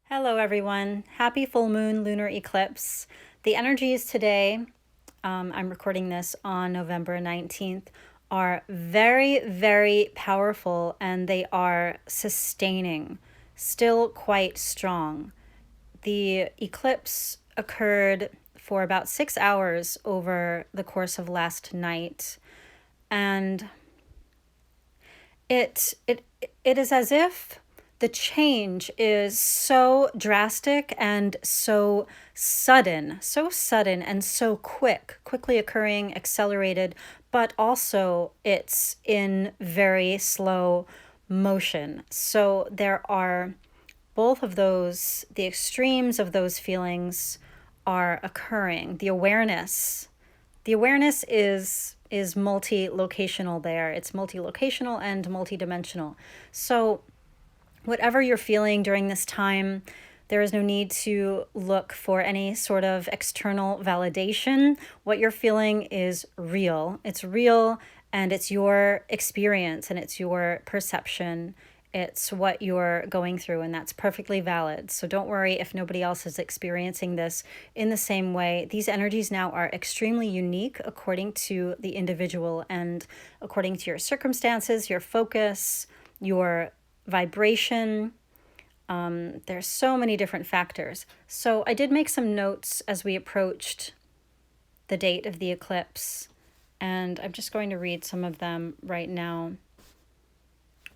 Hello, everyone. Happy full moon lunar eclipse. The energies today, I'm recording this on November 19th, are very, very powerful and they are sustaining, still quite strong. The eclipse occurred for about 6 hours over the course of last night, and it is as if the change is so drastic and so sudden and so quickly occurring, accelerated, but also it's in very slow motion. So there are both of those, the extremes of those feelings are occurring. The awareness is multi-locational there. It's multi-locational and multi-dimensional. So whatever you're feeling during this time, there is no need to look for any sort of external validation. What you're feeling is real. It's real, and it's your experience and it's your perception. It's what you're going through, and that's perfectly valid. So don't worry if nobody else is experiencing this in the same way. These energies now are extremely unique according to the individual and according to your circumstances, your focus, your vibration. There's so many different factors. So I did make some notes as we approached the date of the eclipse, and I'm just going to read some of them right now.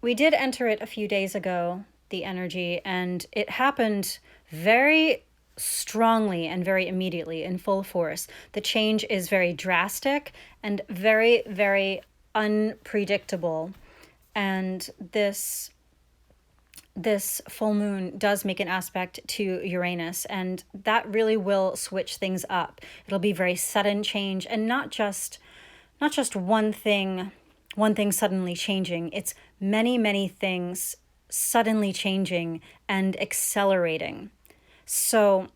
We did enter it a few days ago, the energy, and it happened very strongly and very immediately in full force. The change is very drastic and very, very unpredictable. And this full moon does make an aspect to Uranus, and that really will switch things up. It'll be very sudden change, and not just one thing suddenly changing. It's many things suddenly changing and accelerating. So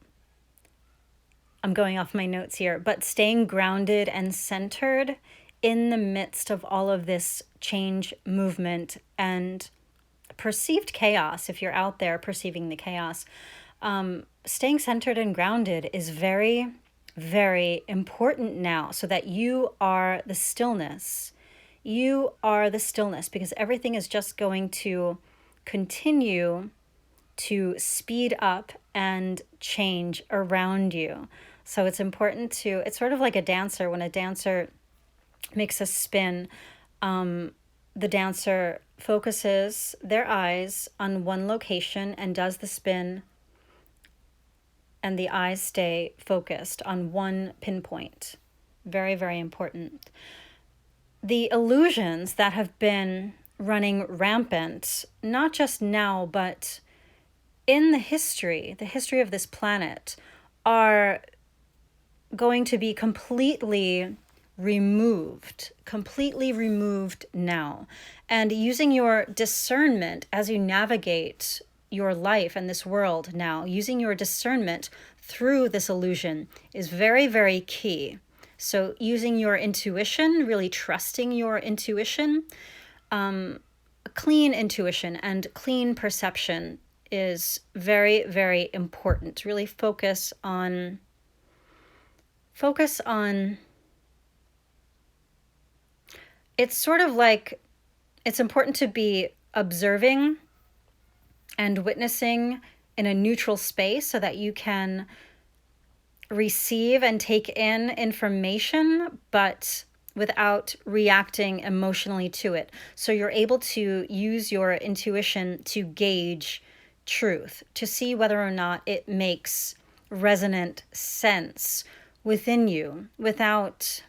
I'm going off my notes here, but staying grounded and centered in the midst of all of this change, movement, and perceived chaos, if you're out there perceiving the chaos, staying centered and grounded is very, very important now, so that you are the stillness. You are the stillness, because everything is just going to continue to speed up and change around you. So it's important to, it's sort of like a dancer. When a dancer makes a spin, the dancer focuses their eyes on one location and does the spin, and the eyes stay focused on one pinpoint. Very, very important. The illusions that have been running rampant, not just now, but in the history of this planet, are going to be completely removed now. And using your discernment as you navigate your life and this world now, using your discernment through this illusion is very, very key. So using your intuition, really trusting your intuition, clean intuition and clean perception is very, very important. Really focus on it's sort of like, it's important to be observing and witnessing in a neutral space so that you can receive and take in information, but without reacting emotionally to it. So you're able to use your intuition to gauge truth, to see whether or not it makes resonant sense within you, without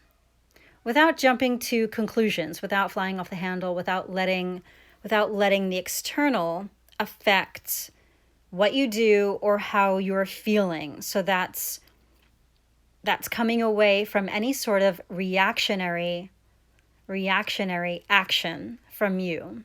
jumping to conclusions, without flying off the handle, without letting the external affect what you do or how you're feeling. So that's coming away from any sort of reactionary action from you.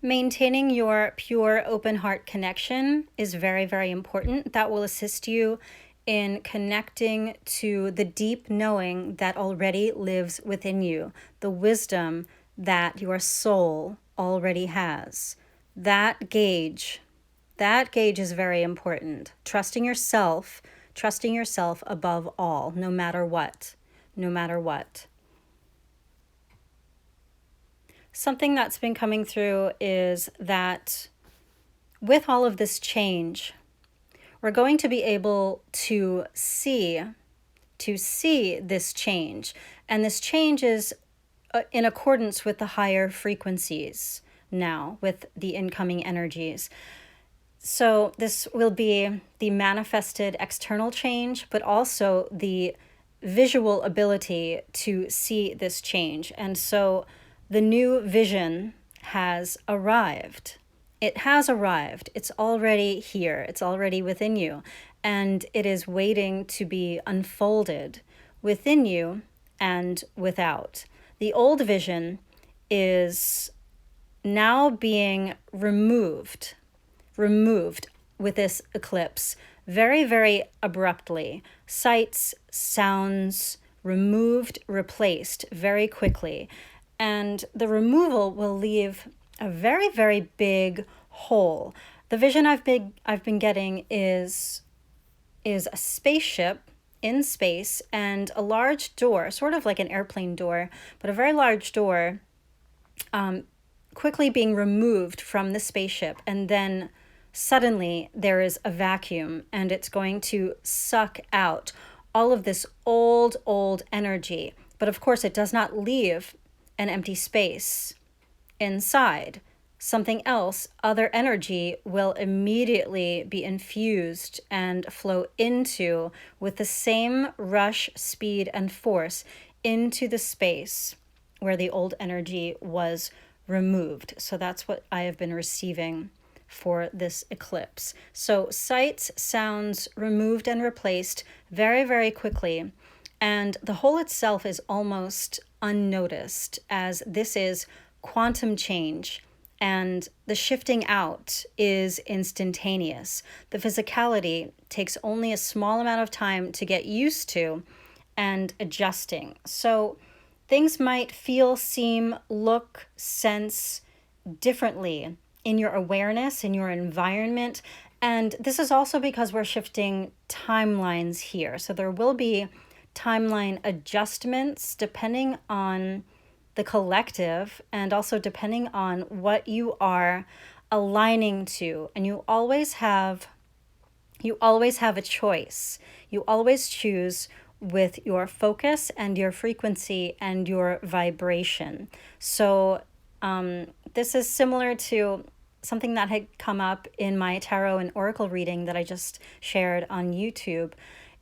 Maintaining your pure open heart connection is very, very important. That will assist you in connecting to the deep knowing that already lives within you, the wisdom that your soul already has. That gauge That gauge is very important. Trusting yourself above all, no matter what, no matter what. Something that's been coming through is that with all of this change, we're going to be able to see this change. And this change is in accordance with the higher frequencies now, with the incoming energies. So this will be the manifested external change, but also the visual ability to see this change. And so the new vision has arrived. It has arrived. It's already here. It's already within you. And it is waiting to be unfolded within you and without. The old vision is now being removed with this eclipse very, very abruptly. Sights, sounds, removed, replaced very quickly. And the removal will leave a very, very big hole. The vision I've been getting is a spaceship in space and a large door, sort of like an airplane door, but a very large door, quickly being removed from the spaceship, and then suddenly there is a vacuum, and it's going to suck out all of this old energy. But of course, it does not leave an empty space inside. Something else, other energy, will immediately be infused and flow into, with the same rush, speed, and force, into the space where the old energy was removed. So that's what I have been receiving for this eclipse. So sights, sounds removed and replaced very, very quickly. And the whole itself is almost unnoticed, as this is quantum change, and the shifting out is instantaneous. The physicality takes only a small amount of time to get used to and adjusting. So things might feel, seem, look, sense differently in your awareness, in your environment. And this is also because we're shifting timelines here. So there will be timeline adjustments depending on the collective, and also depending on what you are aligning to. And you always have a choice. You always choose with your focus and your frequency and your vibration. So this is similar to something that had come up in my tarot and oracle reading that I just shared on YouTube.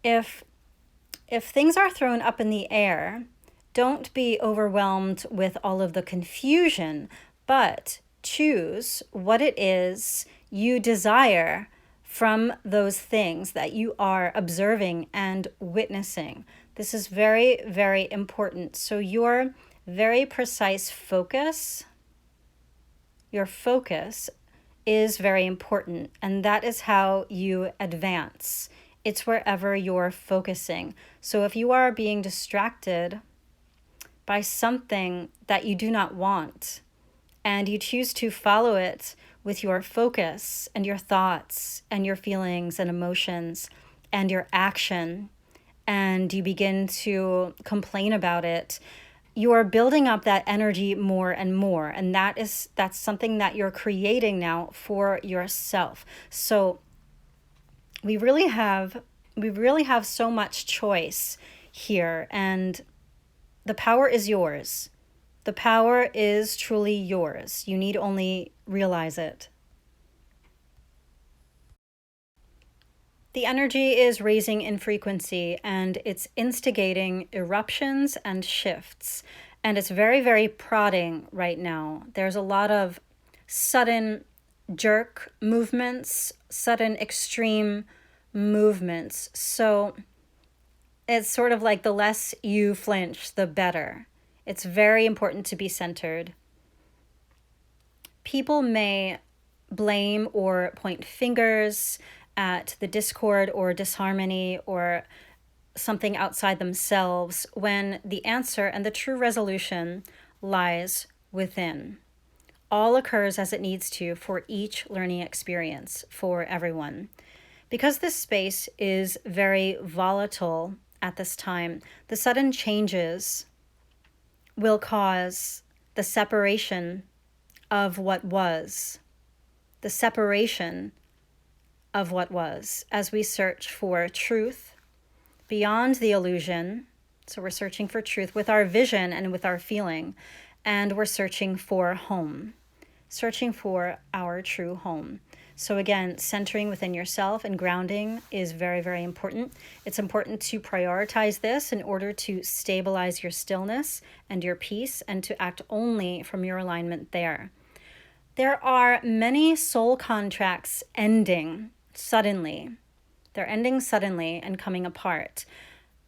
If things are thrown up in the air, don't be overwhelmed with all of the confusion, but choose what it is you desire from those things that you are observing and witnessing. This is very, very important. So your very precise focus, your focus is very important, and that is how you advance. It's wherever you're focusing. So if you are being distracted by something that you do not want, and you choose to follow it with your focus and your thoughts and your feelings and emotions and your action, and you begin to complain about it, you are building up that energy more and more. And that's something that you're creating now for yourself. So we really have so much choice here, and the power is yours. The power is truly yours. You need only realize it. The energy is raising in frequency, and it's instigating eruptions and shifts. And it's very, very prodding right now. There's a lot of sudden jerk movements, sudden extreme movements. So it's sort of like the less you flinch, the better. It's very important to be centered. People may blame or point fingers at the discord or disharmony or something outside themselves, when the answer and the true resolution lies within. all occurs as it needs to for each learning experience for everyone. Because this space is very volatile at this time, the sudden changes will cause the separation of what was, the separation of what was, as we search for truth beyond the illusion. So we're searching for truth with our vision and with our feeling, and we're searching for home, searching for our true home. So again, centering within yourself and grounding is very, very important. It's important to prioritize this in order to stabilize your stillness and your peace, and to act only from your alignment there. There are many soul contracts ending suddenly. They're ending suddenly and coming apart.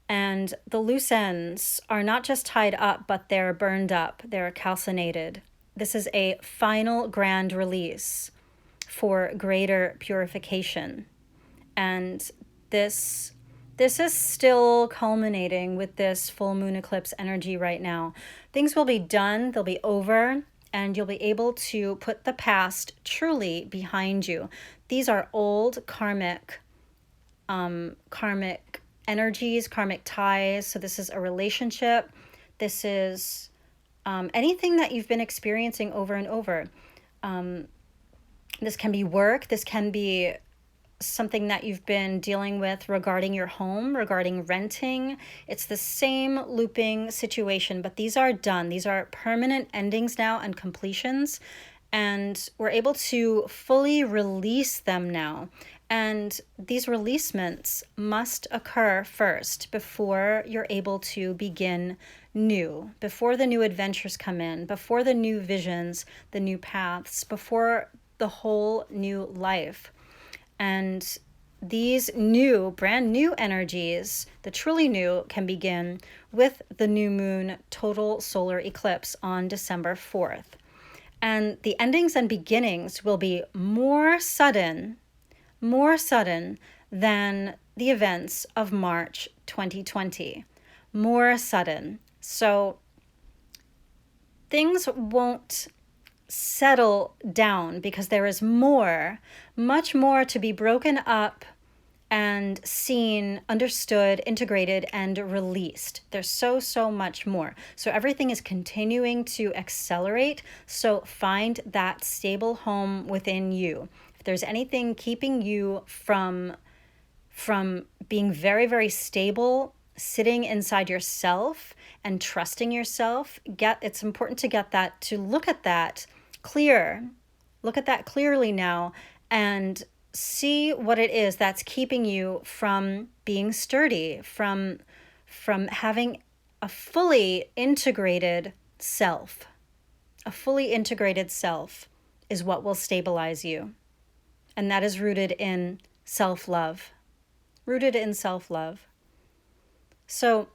And the loose ends are not just tied up, but they're burned up, they're calcinated. This is a final grand release for greater purification. And this is still culminating with this full moon eclipse energy right now. Things will be done, they'll be over, and you'll be able to put the past truly behind you. These are old karmic energies, karmic ties. So this is a relationship. This is anything that you've been experiencing over and over. This can be work. This can be something that you've been dealing with regarding your home, regarding renting. It's the same looping situation, but these are done. These are permanent endings now and completions, and we're able to fully release them now. And these releasements must occur first before you're able to begin new, before the new adventures come in, before the new visions, the new paths, before the whole new life. And these new, brand new energies, the truly new, can begin with the new moon total solar eclipse on December 4th. And the endings and beginnings will be more sudden than the events of March 2020. More sudden. So things won't settle down because there is much more to be broken up and seen, understood, integrated, and released. There's so much more. So everything is continuing to accelerate. So find that stable home within you. If there's anything keeping you from being very, very stable, sitting inside yourself and trusting yourself, it's important to look at that clearly now, and see what it is that's keeping you from being sturdy, from having a fully integrated self. A fully integrated self is what will stabilize you. And that is rooted in self-love. So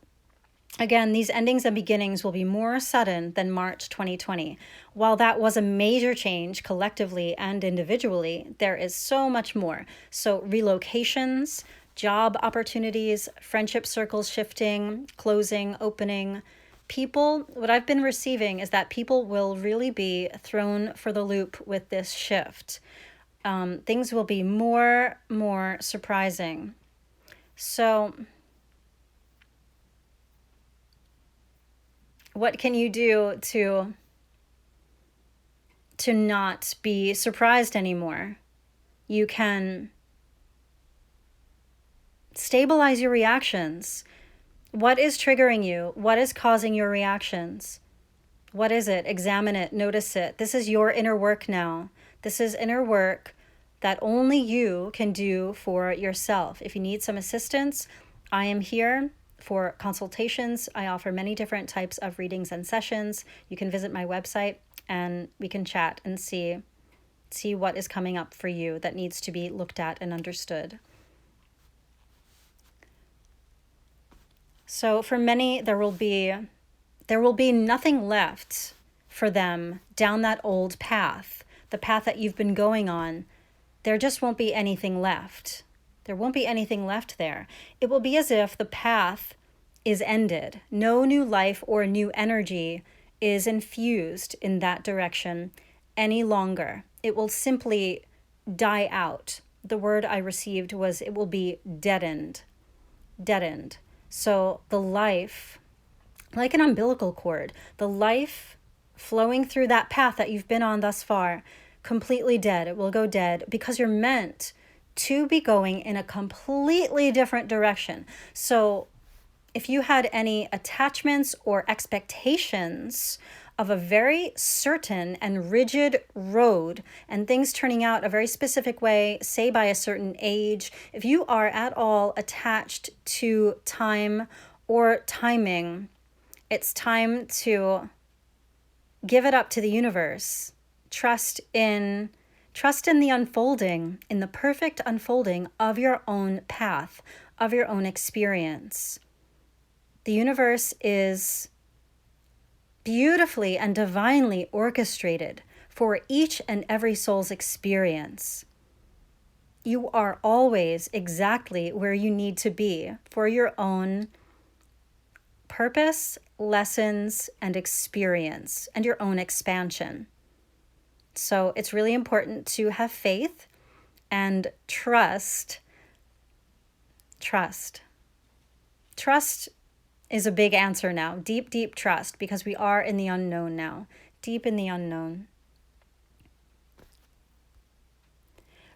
again, these endings and beginnings will be more sudden than March 2020. While that was a major change collectively and individually, there is so much more. So relocations, job opportunities, friendship circles shifting, closing, opening. What I've been receiving is that people will really be thrown for the loop with this shift. Things will be more surprising. So what can you do to not be surprised anymore? You can stabilize your reactions. What is triggering you? What is causing your reactions? What is it? Examine it, notice it. This is your inner work now. This is inner work that only you can do for yourself. If you need some assistance, I am here for consultations. I offer many different types of readings and sessions. You can visit my website and we can chat and see what is coming up for you that needs to be looked at and understood. So for many, there will be nothing left for them down that old path, the path that you've been going on. There just won't be anything left. There won't be anything left there. It will be as if the path is ended. No new life or new energy is infused in that direction any longer. It will simply die out. The word I received was it will be deadened. Deadened. So the life, like an umbilical cord, the life flowing through that path that you've been on thus far, completely dead. It will go dead because you're meant to be going in a completely different direction. So if you had any attachments or expectations of a very certain and rigid road and things turning out a very specific way, say by a certain age, if you are at all attached to time or timing, it's time to give it up to the universe. Trust in the unfolding, in the perfect unfolding of your own path, of your own experience. The universe is beautifully and divinely orchestrated for each and every soul's experience. You are always exactly where you need to be for your own purpose, lessons, and experience, and your own expansion. So it's really important to have faith and trust. Trust is a big answer now. Deep, deep trust, because we are in the unknown now. Deep in the unknown.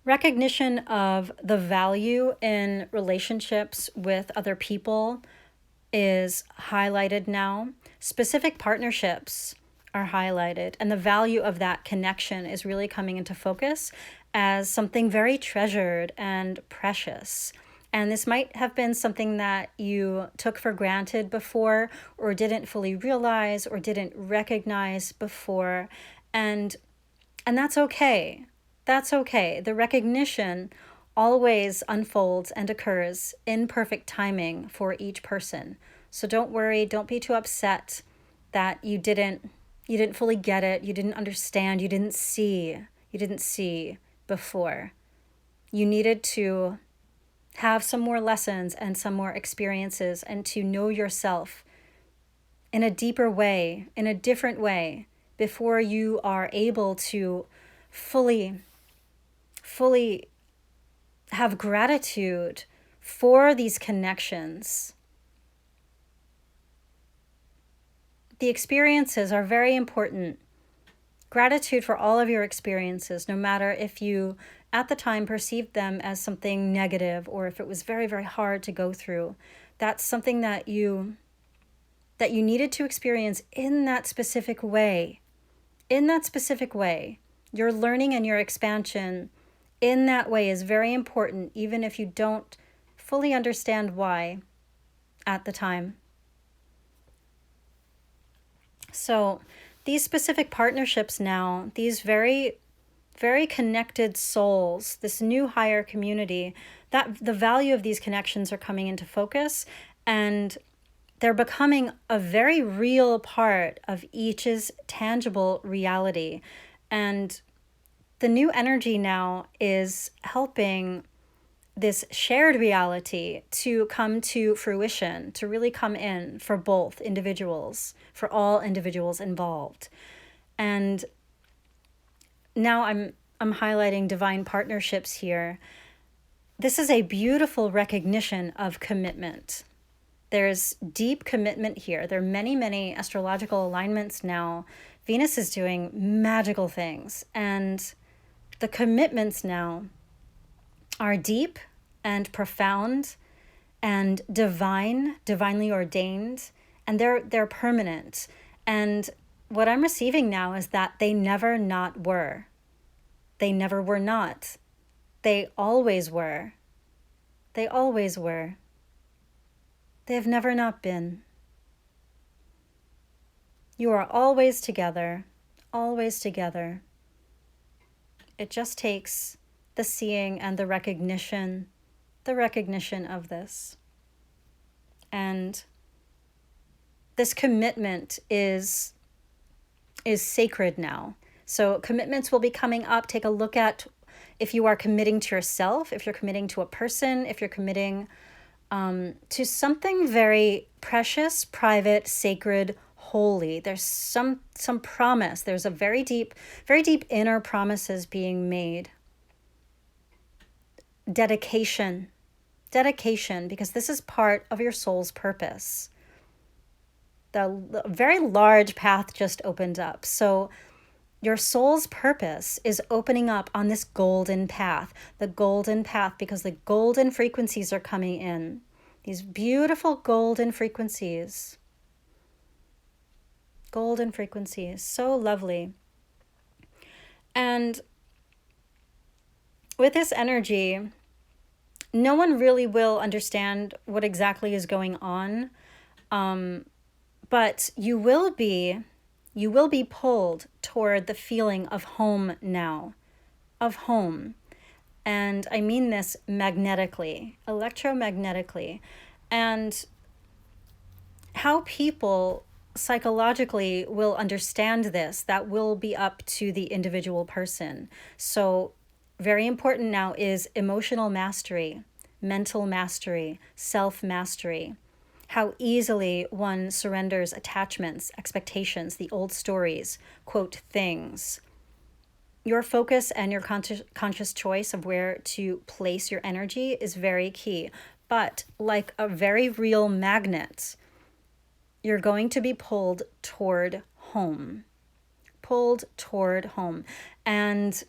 Recognition of the value in relationships with other people is highlighted now. Specific partnerships are highlighted, and the value of that connection is really coming into focus as something very treasured and precious. And this might have been something that you took for granted before, or didn't fully realize, or didn't recognize before. And that's okay. That's okay. The recognition always unfolds and occurs in perfect timing for each person. So don't worry, don't be too upset that you didn't fully get it, you didn't understand, you didn't see before. You needed to have some more lessons and some more experiences, and to know yourself in a deeper way, in a different way, before you are able to fully have gratitude for these connections. The experiences are very important. Gratitude for all of your experiences, no matter if you at the time perceived them as something negative, or if it was very, very hard to go through. That's something that you needed to experience in that specific way. In that specific way. Your learning and your expansion in that way is very important, even if you don't fully understand why at the time. So these specific partnerships now, these very, very connected souls, this new higher community, that the value of these connections are coming into focus, and they're becoming a very real part of each's tangible reality. And the new energy now is helping this shared reality to come to fruition, to really come in for both individuals, for all individuals involved. And now I'm highlighting divine partnerships here. This is a beautiful recognition of commitment. There's deep commitment here. There are many, many astrological alignments now. Venus is doing magical things, and the commitments now are deep and profound and divinely ordained, and they're permanent. And what I'm receiving now is that they never not were. They never were not. They always were. They always were. They have never not been. You are always together, always together. It just takes the seeing and the recognition of this. And this commitment is sacred now. So commitments will be coming up. Take a look at if you are committing to yourself, if you're committing to a person, if you're committing to something very precious, private, sacred, holy. There's some promise. There's a very deep inner promises being made. Dedication, because this is part of your soul's purpose. The very large path just opened up. So your soul's purpose is opening up on this golden path, the golden path, because the golden frequencies are coming in. These beautiful golden frequencies. Golden frequencies, so lovely. And with this energy, no one really will understand what exactly is going on. But you will be pulled toward the feeling of home now, of home. And I mean this magnetically, electromagnetically. And how people psychologically will understand this, that will be up to the individual person. So very important now is emotional mastery, mental mastery, self-mastery. How easily one surrenders attachments, expectations, the old stories, quote, things. Your focus and your conscious choice of where to place your energy is very key. But like a very real magnet, you're going to be pulled toward home. Pulled toward home. And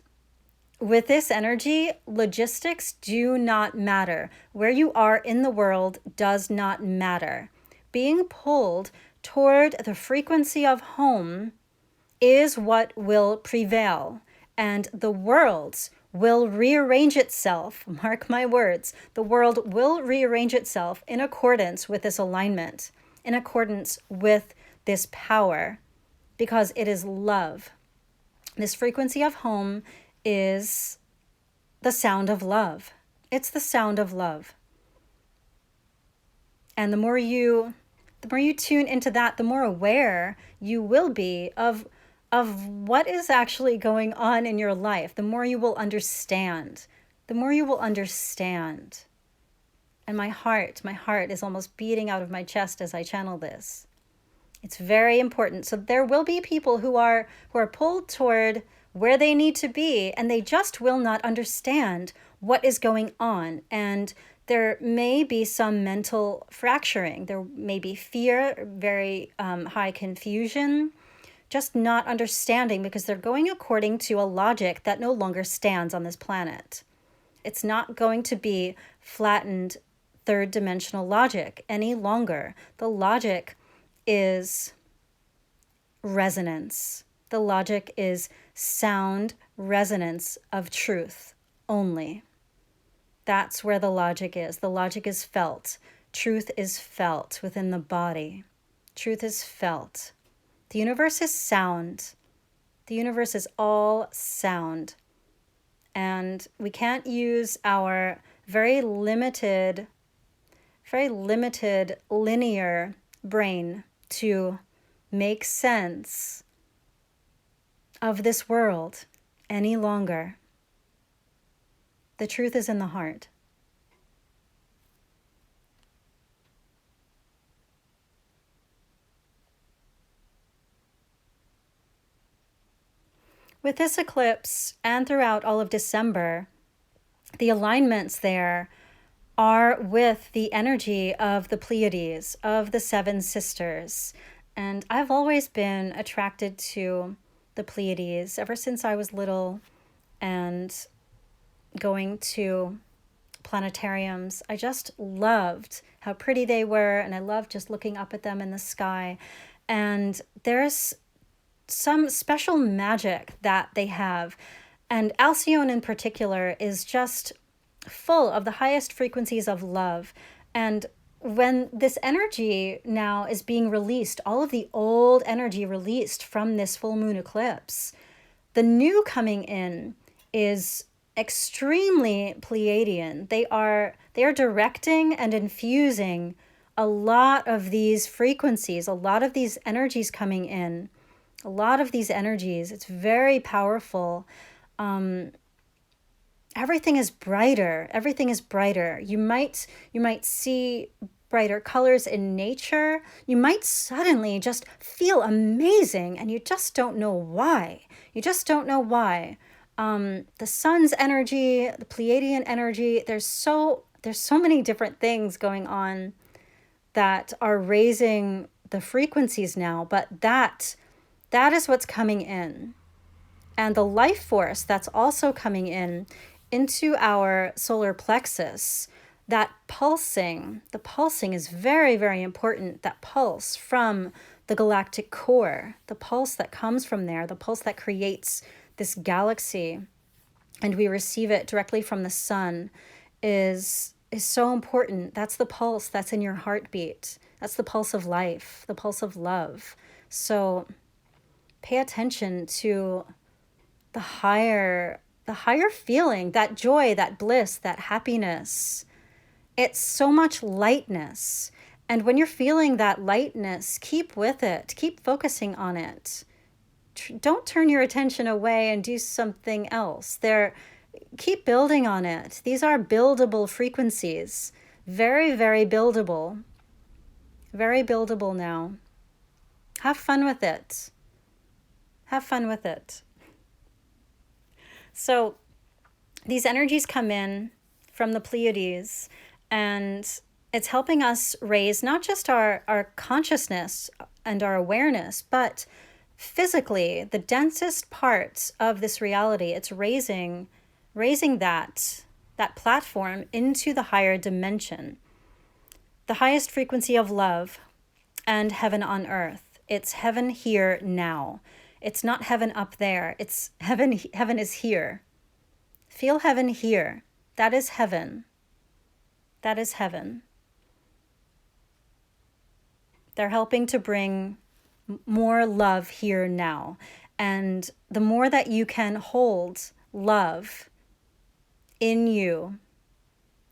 with this energy, logistics do not matter. Where you are in the world does not matter. Being pulled toward the frequency of home is what will prevail. And the world will rearrange itself. Mark my words. The world will rearrange itself in accordance with this alignment, in accordance with this power, because it is love. This frequency of home is the sound of love. It's the sound of love. And the more you tune into that, the more aware you will be of what is actually going on in your life. The more you will understand. The more you will understand. And my heart is almost beating out of my chest as I channel this. It's very important. So there will be people who are pulled toward where they need to be, and they just will not understand what is going on. And there may be some mental fracturing. There may be fear, very high confusion, just not understanding, because they're going according to a logic that no longer stands on this planet. It's not going to be flattened third dimensional logic any longer. The logic is resonance. The logic is sound resonance of truth only. That's where the logic is. The logic is felt. Truth is felt within the body. Truth is felt. The universe is sound. The universe is all sound. And we can't use our very limited linear brain to make sense of this world any longer. The truth is in the heart. With this eclipse and throughout all of December, the alignments there are with the energy of the Pleiades, of the seven sisters. And I've always been attracted to the Pleiades ever since I was little and going to planetariums. I just loved how pretty they were, and I loved just looking up at them in the sky. And there's some special magic that they have. And Alcyone in particular is just full of the highest frequencies of love. And when this energy now is being released, all of the old energy released from this full moon eclipse, the new coming in is extremely Pleiadian. They are directing and infusing a lot of these frequencies, a lot of these energies coming in, a lot of these energies. It's very powerful. Everything is brighter. Everything is brighter. You might see brighter colors in nature, you might suddenly just feel amazing, and you just don't know why. You just don't know why. The sun's energy, the Pleiadian energy, there's so many different things going on that are raising the frequencies now, but that is what's coming in. And the life force that's also coming in into our solar plexus, that pulsing, the pulsing is very, very important. That pulse from the galactic core, the pulse that comes from there, the pulse that creates this galaxy, and we receive it directly from the sun, is so important. That's the pulse that's in your heartbeat. That's the pulse of life, the pulse of love. So pay attention to the higher feeling, that joy, that bliss, that happiness. It's so much lightness. And when you're feeling that lightness, keep with it, keep focusing on it. Don't turn your attention away and do something else. Keep building on it. These are buildable frequencies. Very, very buildable. Very buildable now. Have fun with it. Have fun with it. So these energies come in from the Pleiades, and it's helping us raise not just our consciousness and our awareness, but physically the densest parts of this reality. It's raising that platform into the higher dimension, the highest frequency of love and heaven on earth. It's heaven here now. It's not heaven up there. It's heaven. Heaven is here. Feel heaven here. That is heaven. That is heaven. They're helping to bring more love here now. And the more that you can hold love in you,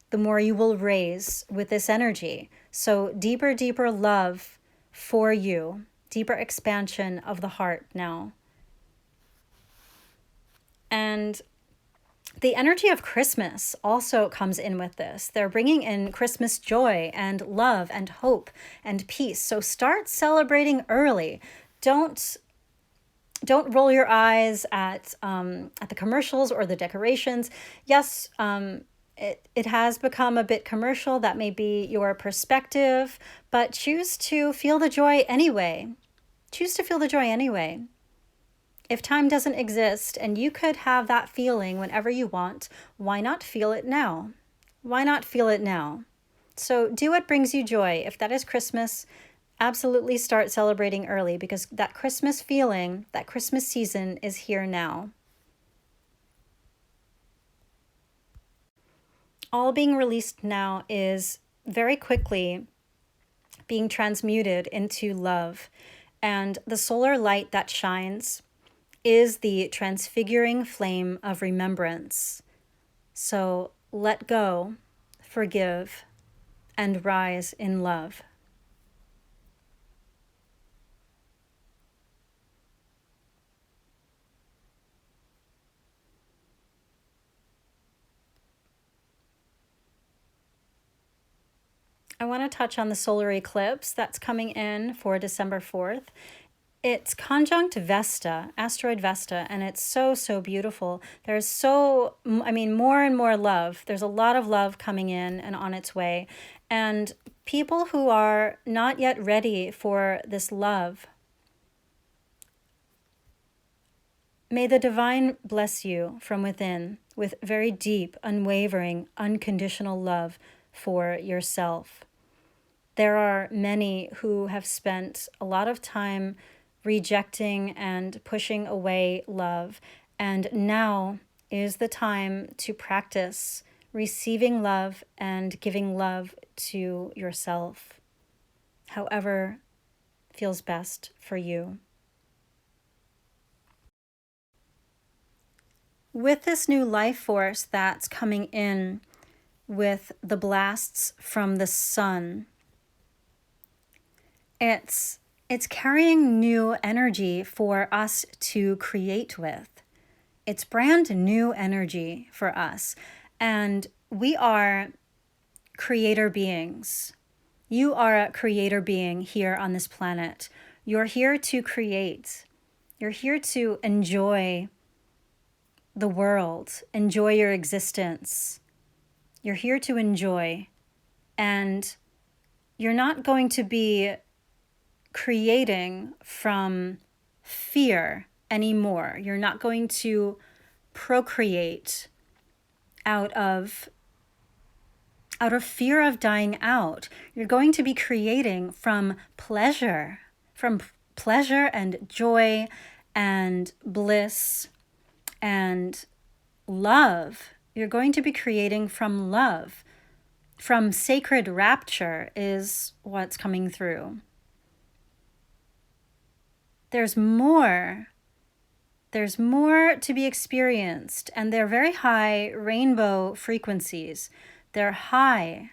the more you will raise with this energy. So deeper, deeper love for you. Deeper expansion of the heart now. And the energy of Christmas also comes in with this. They're bringing in Christmas joy and love and hope and peace. So start celebrating early. Don't roll your eyes at the commercials or the decorations. Yes, it has become a bit commercial. That may be your perspective, but choose to feel the joy anyway. Choose to feel the joy anyway. If time doesn't exist and you could have that feeling whenever you want, why not feel it now? Why not feel it now? So do what brings you joy. If that is Christmas, absolutely start celebrating early, because that Christmas feeling, that Christmas season is here now. All being released now is very quickly being transmuted into love. And the solar light that shines is the transfiguring flame of remembrance. So let go, forgive, and rise in love. I want to touch on the solar eclipse that's coming in for December 4th. It's conjunct Vesta, asteroid Vesta, and it's so, so beautiful. There's more and more love. There's a lot of love coming in and on its way. And people who are not yet ready for this love, may the divine bless you from within with very deep, unwavering, unconditional love for yourself. There are many who have spent a lot of time rejecting and pushing away love, and now is the time to practice receiving love and giving love to yourself, however feels best for you. With this new life force that's coming in with the blasts from the sun, it's carrying new energy for us to create with. It's brand new energy for us. And we are creator beings. You are a creator being here on this planet. You're here to create. You're here to enjoy the world, enjoy your existence. You're here to enjoy. And you're not going to be creating from fear anymore. You're not going to procreate out of fear of dying out. You're going to be creating from pleasure and joy and bliss and love. You're going to be creating from love. From sacred rapture is what's coming through. There's more. There's more to be experienced, and they're very high rainbow frequencies. They're high.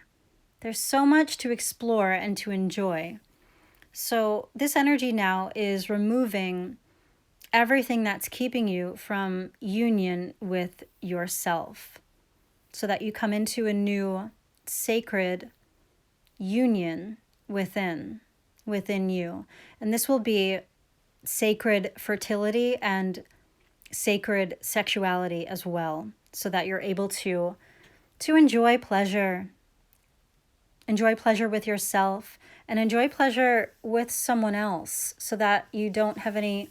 There's so much to explore and to enjoy. So this energy now is removing everything that's keeping you from union with yourself, so that you come into a new sacred union within you. And this will be sacred fertility and sacred sexuality as well, so that you're able to enjoy pleasure with yourself and enjoy pleasure with someone else, so that you don't have any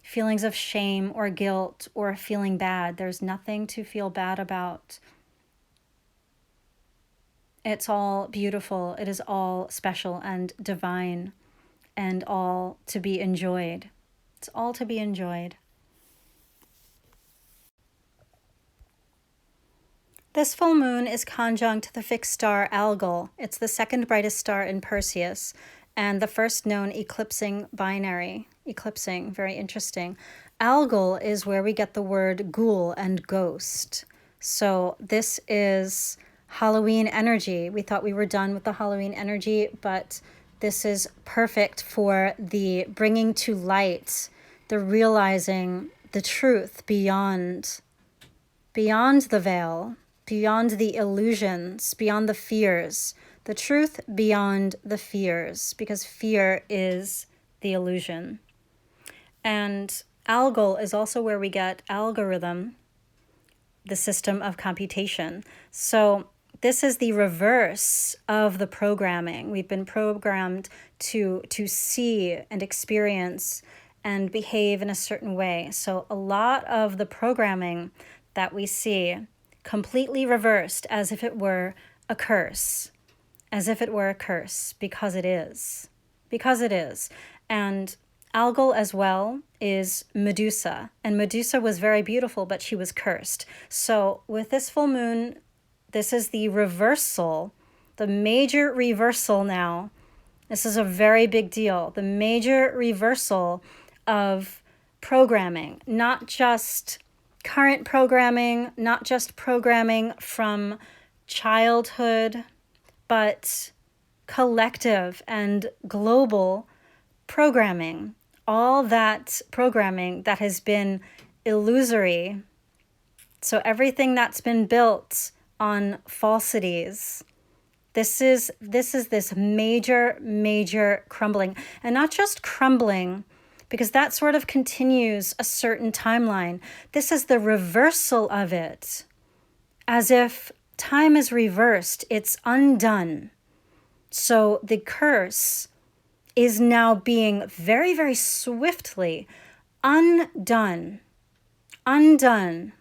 feelings of shame or guilt or feeling bad. There's nothing to feel bad about. It's all beautiful. It is all special and divine and all to be enjoyed. It's all to be enjoyed. This full moon is conjunct the fixed star Algol. It's the second brightest star in Perseus and the first known eclipsing binary. Eclipsing, very interesting. Algol is where we get the word ghoul and ghost. So this is Halloween energy. We thought we were done with the Halloween energy, but this is perfect for the bringing to light, the realizing the truth beyond the veil, beyond the illusions, beyond the fears, the truth beyond the fears, because fear is the illusion. And Algol is also where we get algorithm, the system of computation. So this is the reverse of the programming. We've been programmed to see and experience and behave in a certain way. So a lot of the programming that we see completely reversed, as if it were a curse, because it is. And Algol as well is Medusa, and Medusa was very beautiful, but she was cursed. So with this full moon, this is the reversal, the major reversal now. This is a very big deal. The major reversal of programming, not just current programming, not just programming from childhood, but collective and global programming. All that programming that has been illusory. So everything that's been built on falsities. This is this major crumbling. And not just crumbling, because that sort of continues a certain timeline. This is the reversal of it. As if time is reversed, it's undone. So the curse is now being very, very swiftly undone, as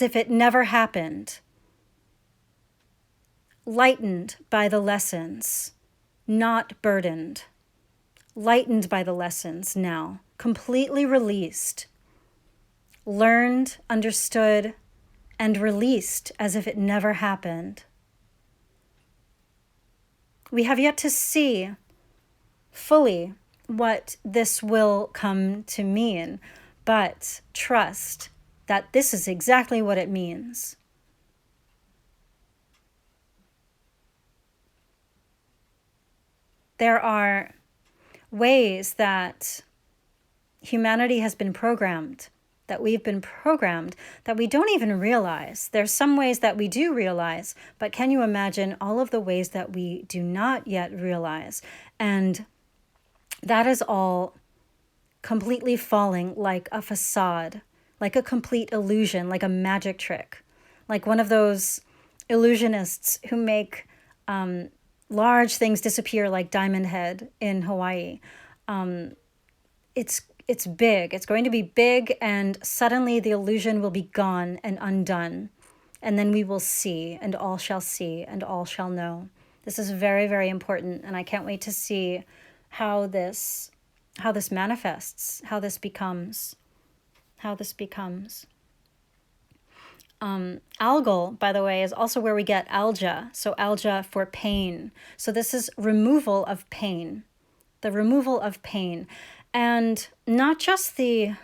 if it never happened. Lightened by the lessons, not burdened. Lightened by the lessons now, completely released. Learned, understood, and released as if it never happened. We have yet to see fully what this will come to mean, but trust that this is exactly what it means. There are ways that humanity has been programmed that we've been programmed that we don't even realize. There's some ways that we do realize, but can you imagine all of the ways that we do not yet realize? And that is all completely falling like a facade, like a complete illusion, like a magic trick, like one of those illusionists who make large things disappear like Diamond Head in Hawaii. It's big. It's going to be big, and suddenly the illusion will be gone and undone. And then we will see, and all shall see, and all shall know. This is very, very important, and I can't wait to see how this manifests, how this becomes. Algal, by the way, is also where we get alga. So alga for pain. So this is removal of pain, the removal of pain. And not just the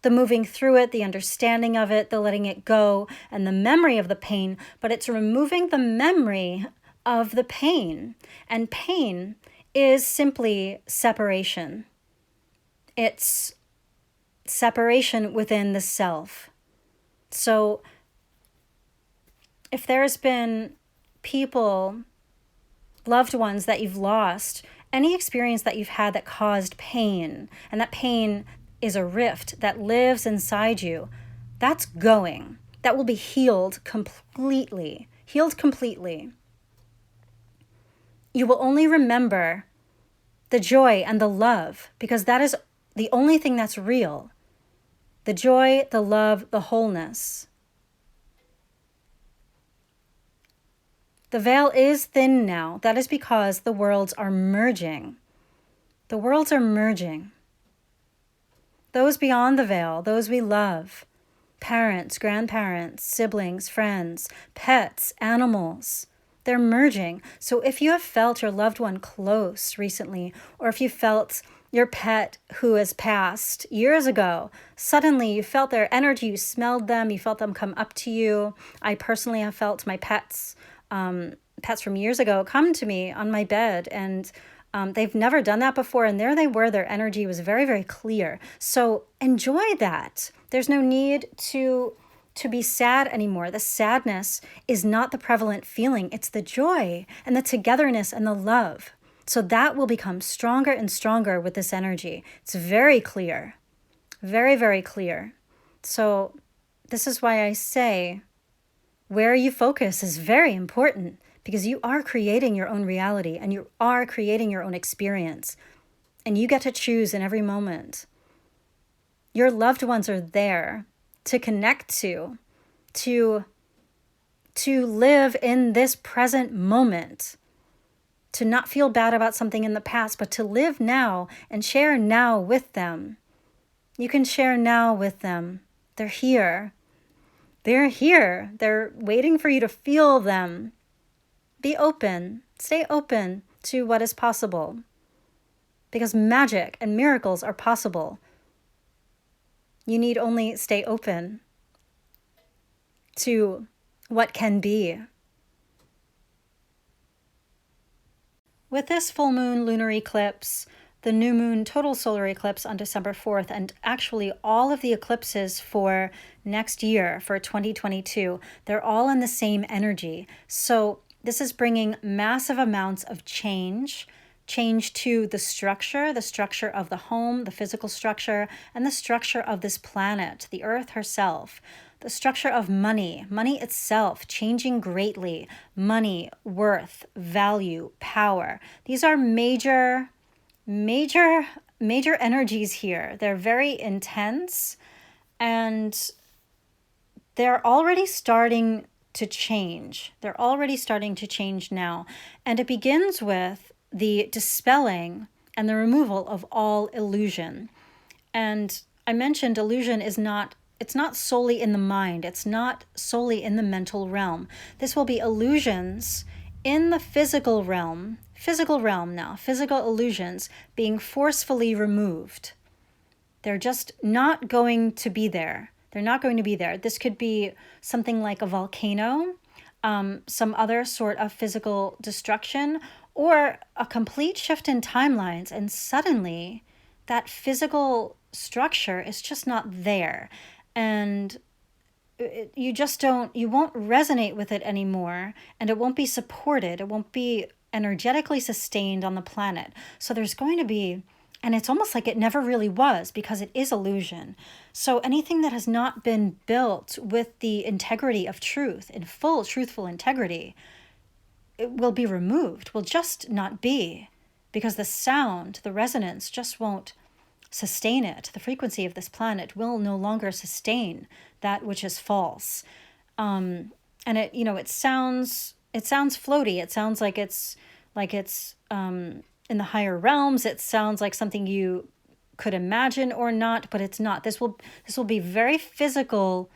moving through it, the understanding of it, the letting it go, and the memory of the pain, but it's removing the memory of the pain. And pain is simply separation. It's separation within the self. So if there's been people, loved ones that you've lost, any experience that you've had that caused pain, and that pain is a rift that lives inside you, that's going. That will be healed completely. Healed completely. You will only remember the joy and the love, because that is the only thing that's real. The joy, the love, the wholeness. The veil is thin now. That is because the worlds are merging. The worlds are merging. Those beyond the veil, those we love, parents, grandparents, siblings, friends, pets, animals, they're merging. So if you have felt your loved one close recently, or if you felt your pet who has passed years ago, suddenly you felt their energy, you smelled them, you felt them come up to you. I personally have felt my pets from years ago come to me on my bed, and they've never done that before, and there they were. Their energy was very, very clear. So enjoy that. There's no need to be sad anymore. The sadness is not the prevalent feeling. It's the joy and the togetherness and the love. So that will become stronger and stronger with this energy. It's very clear, very, very clear. So this is why I say where you focus is very important, because you are creating your own reality and you are creating your own experience, and you get to choose in every moment. Your loved ones are there to connect to live in this present moment, to not feel bad about something in the past, but to live now and share now with them. You can share now with them. They're here. They're here. They're waiting for you to feel them. Be open. Stay open to what is possible, because magic and miracles are possible. You need only stay open to what can be. With this full moon lunar eclipse, the new moon total solar eclipse on December 4th, and actually all of the eclipses for next year, for 2022, they're all in the same energy. So this is bringing massive amounts of change to the structure of the home, the physical structure, and the structure of this planet, the Earth herself. The structure of money itself changing greatly. Money, worth, value, power. These are major energies here. They're very intense, and they're already starting to change. They're already starting to change now. And it begins with the dispelling and the removal of all illusion. And I mentioned illusion is not, it's not solely in the mind. It's not solely in the mental realm. This will be illusions in the physical realm now, physical illusions being forcefully removed. They're just not going to be there. They're not going to be there. This could be something like a volcano, some other sort of physical destruction, or a complete shift in timelines, and suddenly that physical structure is just not there. and you won't resonate with it anymore, and it won't be supported. It won't be energetically sustained on the planet. So there's going to be, and it's almost like it never really was, because it is illusion. So anything that has not been built with the integrity of truth, in full truthful integrity, it will be removed, will just not be, because the sound, the resonance just won't sustain it. The frequency of this planet will no longer sustain that which is false. And it, it sounds floaty. It sounds like it's in the higher realms. It sounds like something you could imagine or not, but it's not. This will be very physical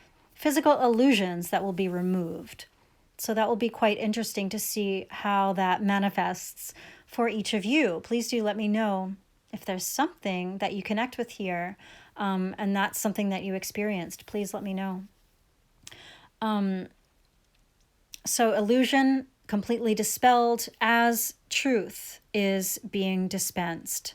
illusions that will be removed. So that will be quite interesting to see how that manifests for each of you. Please do let me know if there's something that you connect with here, and that's something that you experienced. Please let me know. So illusion completely dispelled as truth is being dispensed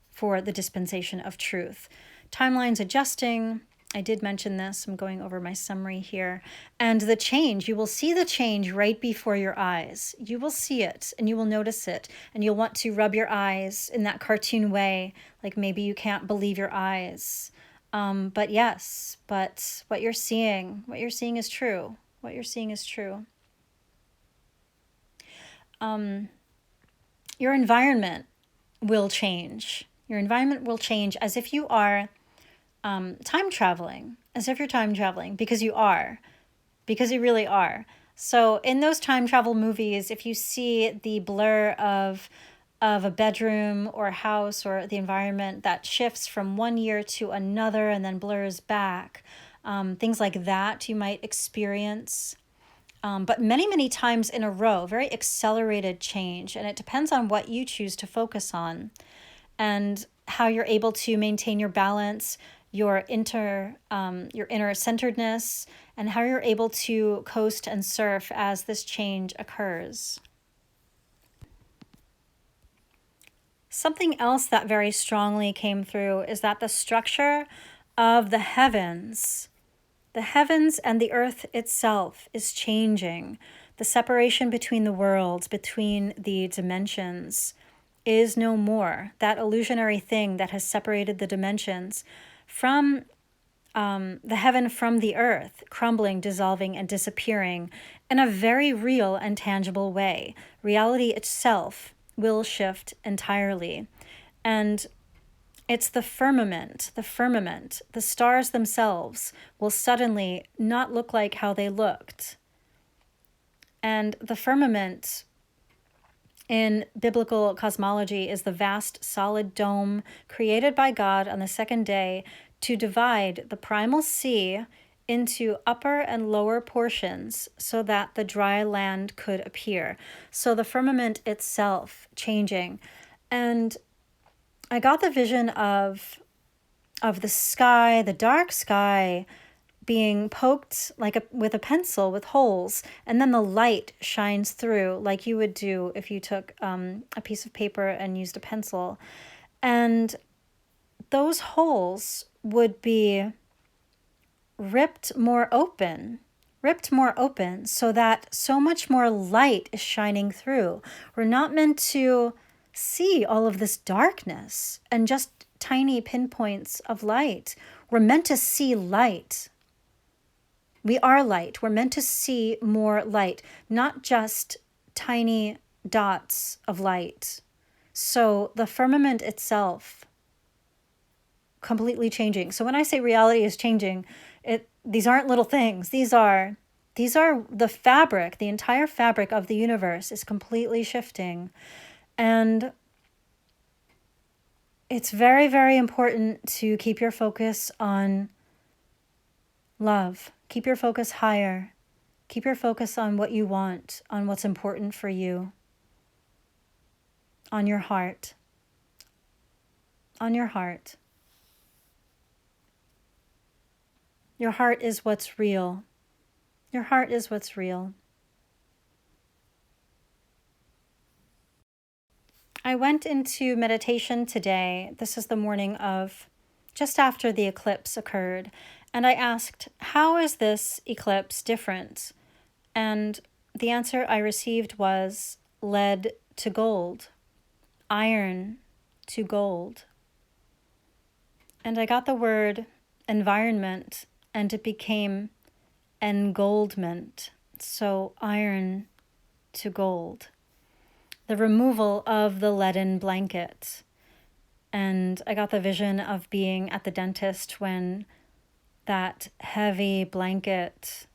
for the dispensation of truth. Timelines adjusting. I did mention this. I'm going over my summary here. And the change, you will see the change right before your eyes. You will see it and you will notice it. And you'll want to rub your eyes in that cartoon way, like maybe you can't believe your eyes. But yes, but what you're seeing is true. What you're seeing is true. Your environment will change. Your environment will change as if you are time traveling, as if you're time traveling, because you really are. So in those time travel movies, if you see the blur of a bedroom or a house or the environment that shifts from one year to another and then blurs back, things like that you might experience. But many, many times in a row, very accelerated change. And it depends on what you choose to focus on and how you're able to maintain your balance, your inner centeredness, and how you're able to coast and surf as this change occurs. Something else that very strongly came through is that the structure of the heavens and the earth itself is changing. The separation between the worlds, between the dimensions, is no more. That illusionary thing that has separated the dimensions from the heaven from the earth, crumbling, dissolving, and disappearing in a very real and tangible way. Reality itself will shift entirely. And it's the firmament, the stars themselves will suddenly not look like how they looked. And the firmament in biblical cosmology is the vast solid dome created by God on the second day to divide the primal sea into upper and lower portions so that the dry land could appear. So the firmament itself changing. And I got the vision of the sky, the dark sky, being poked with a pencil with holes, and then the light shines through like you would do if you took a piece of paper and used a pencil. And those holes would be ripped more open so that so much more light is shining through. We're not meant to see all of this darkness and just tiny pinpoints of light. We're meant to see light. We are light. We're meant to see more light, not just tiny dots of light. So the firmament itself completely changing. So when I say reality is changing, these aren't little things. These are the fabric, the entire fabric of the universe is completely shifting. And it's very, very important to keep your focus on love. Keep your focus higher. Keep your focus on what you want, on what's important for you, on your heart. On your heart. Your heart is what's real. Your heart is what's real. I went into meditation today. This is the morning of just after the eclipse occurred. And I asked, how is this eclipse different? And the answer I received was lead to gold, iron to gold. And I got the word environment, and it became engoldment, so iron to gold. The removal of the leaden blanket. And I got the vision of being at the dentist when that heavy blanket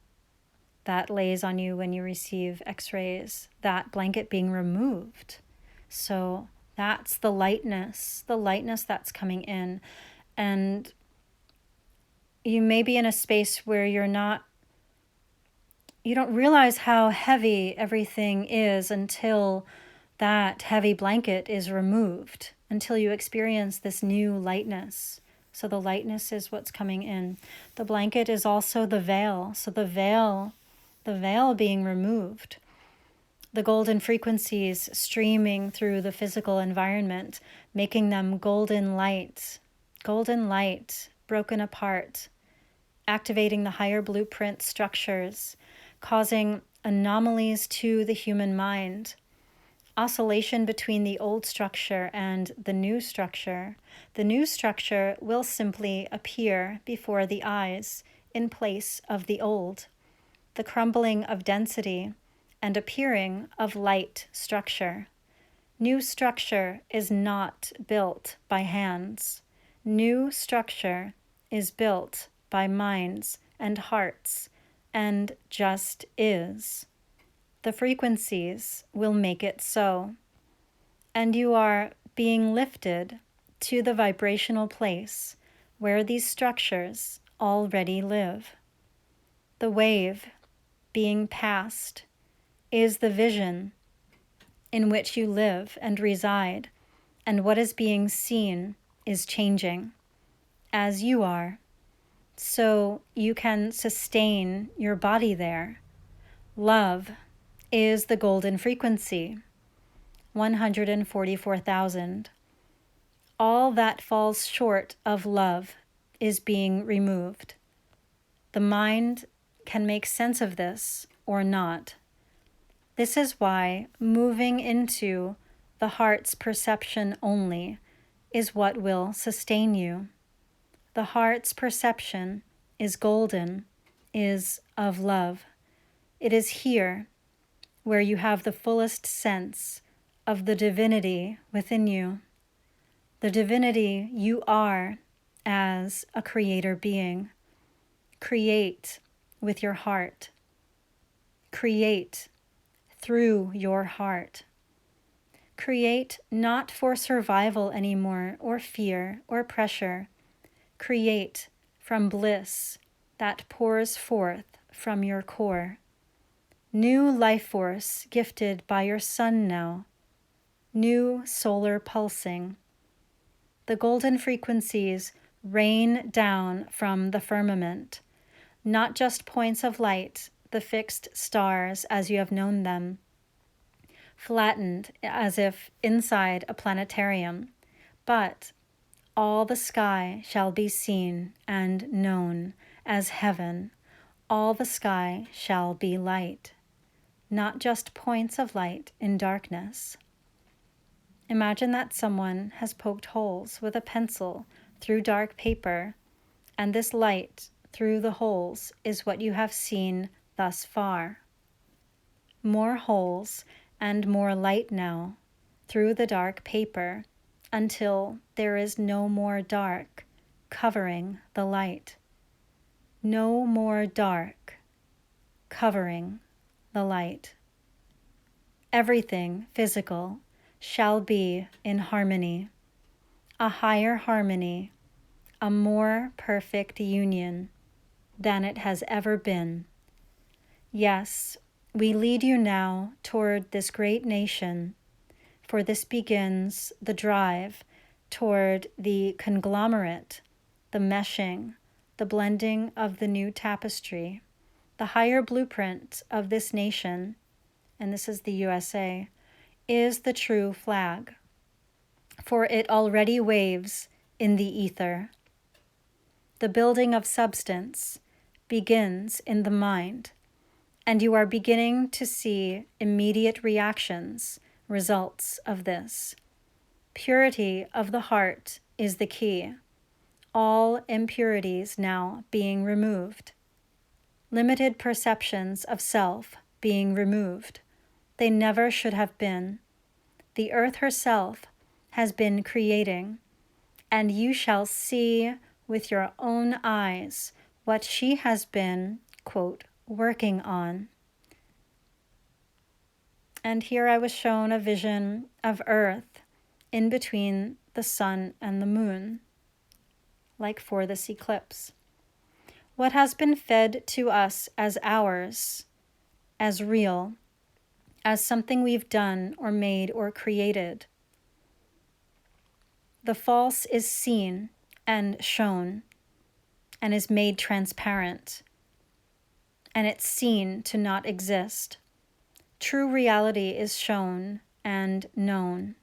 that lays on you when you receive x-rays, that blanket being removed. So that's the lightness that's coming in. And you may be in a space where you don't realize how heavy everything is until that heavy blanket is removed, until you experience this new lightness. So the lightness is what's coming in. The blanket is also the veil. So the veil being removed. The golden frequencies streaming through the physical environment, making them golden light broken apart, activating the higher blueprint structures, causing anomalies to the human mind, oscillation between the old structure and the new structure. The new structure will simply appear before the eyes in place of the old, the crumbling of density and appearing of light structure. New structure is not built by hands. New structure is built by minds and hearts, and just is. The frequencies will make it so. And you are being lifted to the vibrational place where these structures already live. The wave being passed is the vision in which you live and reside, and what is being seen is changing as you are, so you can sustain your body there. Love is the golden frequency, 144,000. All that falls short of love is being removed. The mind can make sense of this or not. This is why moving into the heart's perception only is what will sustain you. The heart's perception is golden, is of love. It is here where you have the fullest sense of the divinity within you, the divinity you are as a creator being. Create with your heart. Create through your heart. Create not for survival anymore, or fear, or pressure. Create from bliss that pours forth from your core. New life force gifted by your sun now. New solar pulsing. The golden frequencies rain down from the firmament, not just points of light, the fixed stars as you have known them, flattened as if inside a planetarium, but all the sky shall be seen and known as heaven. All the sky shall be light, not just points of light in darkness. Imagine that someone has poked holes with a pencil through dark paper, and this light through the holes is what you have seen thus far. More holes and more light now through the dark paper until there is no more dark covering the light. No more dark covering the light. Everything physical shall be in harmony, a higher harmony, a more perfect union than it has ever been. Yes, we lead you now toward this great nation, for this begins the drive toward the conglomerate, the meshing, the blending of the new tapestry, the higher blueprint of this nation, and this is the USA, is the true flag, for it already waves in the ether. The building of substance begins in the mind, and you are beginning to see immediate reactions, results of this. Purity of the heart is the key. All impurities now being removed. Limited perceptions of self being removed. They never should have been. The earth herself has been creating, and you shall see with your own eyes what she has been, quote, working on. And here I was shown a vision of Earth in between the sun and the moon, like for this eclipse. What has been fed to us as ours, as real, as something we've done or made or created. The false is seen and shown and is made transparent, and it's seen to not exist. True reality is shown and known.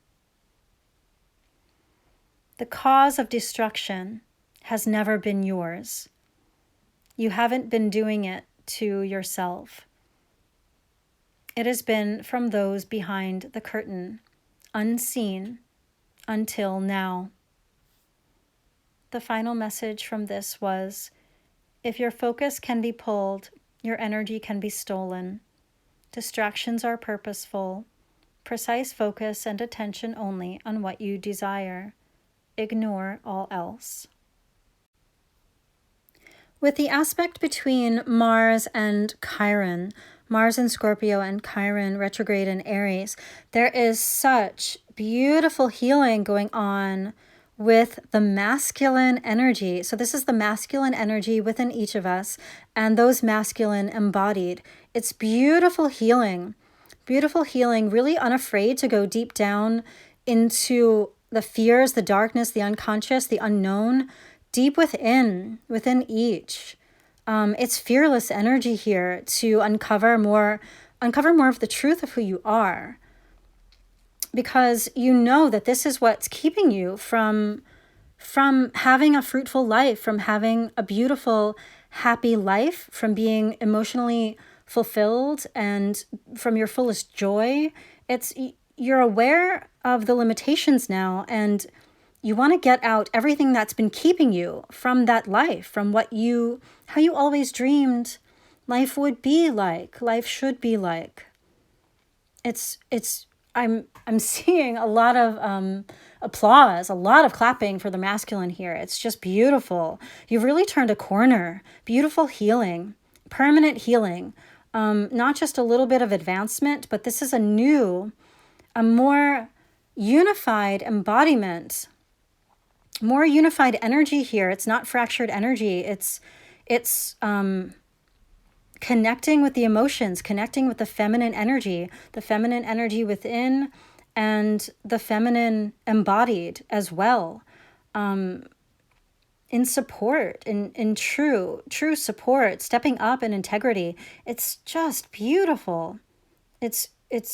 The cause of destruction has never been yours. You haven't been doing it to yourself. It has been from those behind the curtain, unseen until now. The final message from this was, if your focus can be pulled, your energy can be stolen. Distractions are purposeful. Precise focus and attention only on what you desire. Ignore all else. With the aspect between Mars and Chiron, Mars in Scorpio and Chiron retrograde in Aries, there is such beautiful healing going on with the masculine energy. So this is the masculine energy within each of us and those masculine embodied. It's beautiful healing, really unafraid to go deep down into the fears, the darkness, the unconscious, the unknown, deep within each. It's fearless energy here to uncover more of the truth of who you are. Because you know that this is what's keeping you from having a fruitful life, from having a beautiful, happy life, from being emotionally fulfilled and from your fullest joy. You're aware of the limitations now, and you want to get out everything that's been keeping you from that life, from how you always dreamed life would be like, life should be like. I'm seeing a lot of applause, a lot of clapping for the masculine here. It's just beautiful. You've really turned a corner. Beautiful healing, permanent healing. Not just a little bit of advancement, but this is a more unified embodiment, more unified energy here. It's not fractured energy. It's connecting with the emotions, connecting with the feminine energy within, and the feminine embodied as well, in support, in true support, stepping up in integrity. It's just beautiful. It's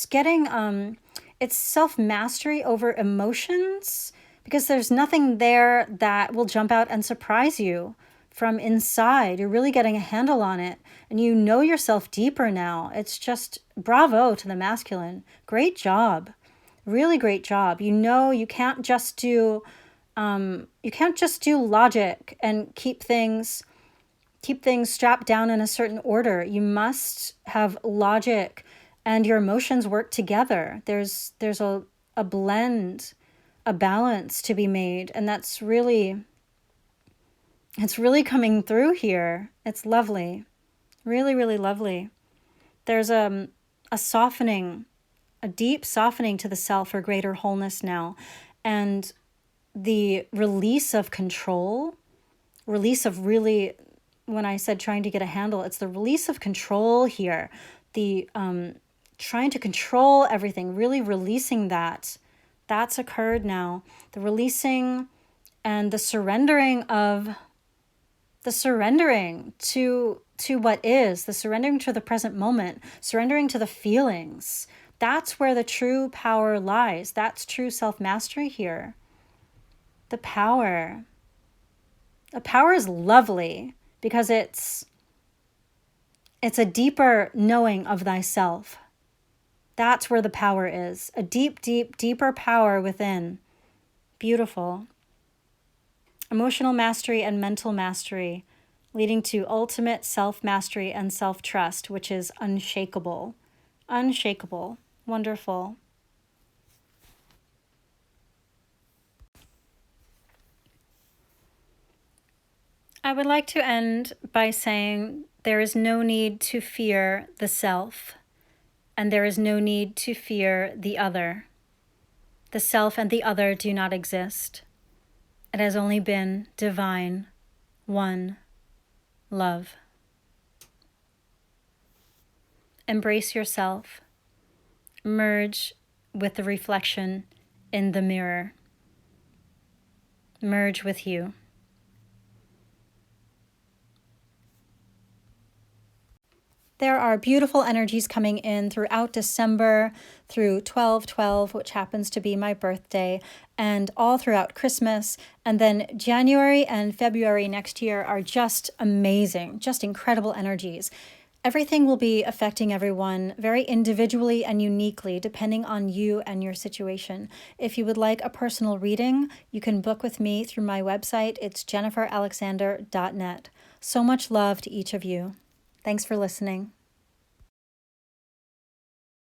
getting it's self-mastery over emotions, because there's nothing there that will jump out and surprise you from inside. You're really getting a handle on it, and you know yourself deeper now. It's just bravo to the masculine. Great job. Really great job. You know you can't just do logic and keep things strapped down in a certain order. You must have logic and your emotions work together. There's a blend, a balance to be made, and it's really coming through here. It's lovely. Really, really lovely. There's a softening, a deep softening to the self for greater wholeness now. And the release of control, release of really, when I said trying to get a handle, it's the release of control here. The trying to control everything, really releasing that's occurred now. The releasing and the surrendering to what is, the surrendering to the present moment, surrendering to the feelings. That's where the true power lies. That's true self-mastery here. The power. A power is lovely because it's a deeper knowing of thyself. That's where the power is. A deep, deep, deeper power within. Beautiful. Emotional mastery and mental mastery, leading to ultimate self-mastery and self-trust, which is unshakable. Unshakable. Wonderful. I would like to end by saying there is no need to fear the self, and there is no need to fear the other. The self and the other do not exist. It has only been divine, one, love. Embrace yourself. Merge with the reflection in the mirror. Merge with you. There are beautiful energies coming in throughout December, through 12/12, which happens to be my birthday, and all throughout Christmas. And then January and February next year are just amazing, just incredible energies. Everything will be affecting everyone very individually and uniquely, depending on you and your situation. If you would like a personal reading, you can book with me through my website. It's jenniferalexander.net. So much love to each of you. Thanks for listening.